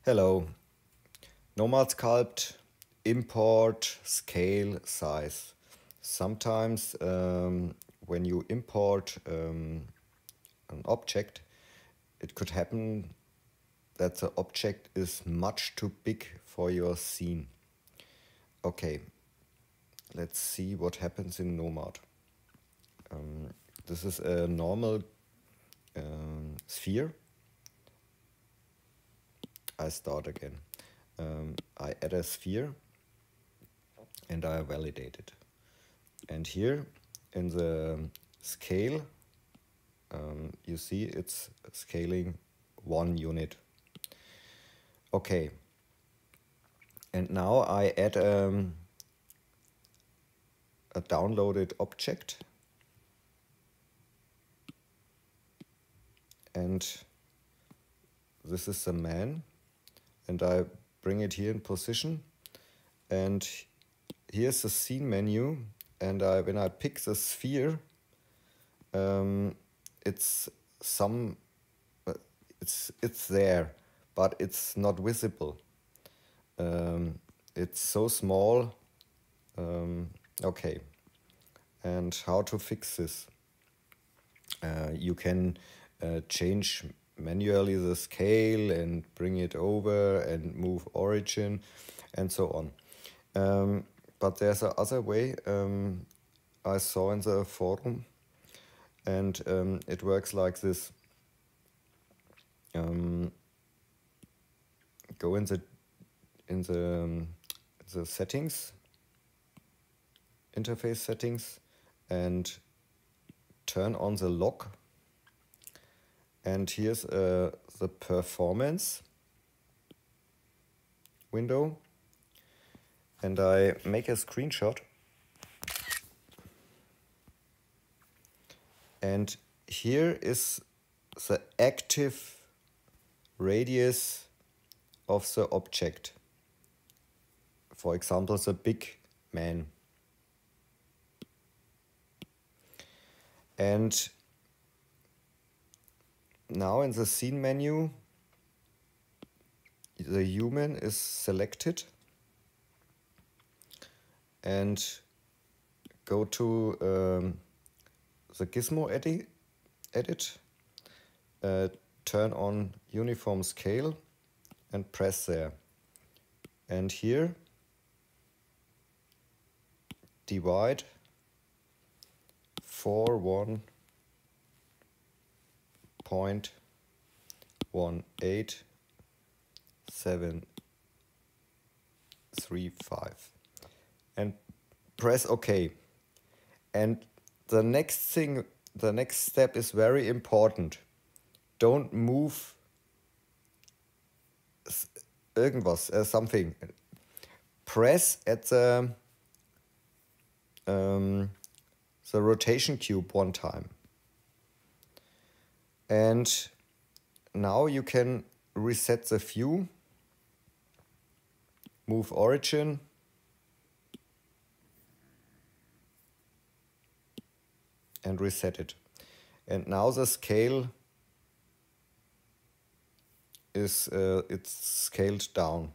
Hello. Nomad Sculpt, import, scale, size. Sometimes when you import an object, it could happen that the object is much too big for your scene. Okay, let's see what happens in Nomad. This is a normal sphere. I start again. I add a sphere and I validate it. And here in the scale, you see it's scaling 1 unit. Okay. And now I add a downloaded object. And this is the man. And I bring it here in position. And here's the scene menu. And when I pick the sphere, it's there, but it's not visible. It's so small. Okay. And how to fix this? You can change manually the scale and bring it over and move origin and so on. But there's a other way I saw in the forum, and it works like this. Go in the settings, interface settings, and turn on the lock. And here's the performance window. And I make a screenshot. And here is the active radius of the object. For example, the big man. And now in the scene menu, the human is selected. And go to the gizmo edit, turn on uniform scale and press there. And here, divide 41.18735 and press OK. And the next step is very important. Don't move something. Press at the rotation cube one time. And now you can reset the view, move origin, and reset it. And now the scale is it's scaled down.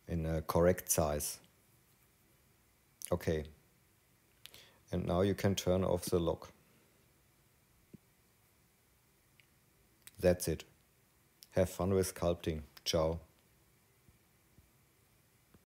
In a correct size. Okay. And now you can turn off the lock. That's it. Have fun with sculpting. Ciao.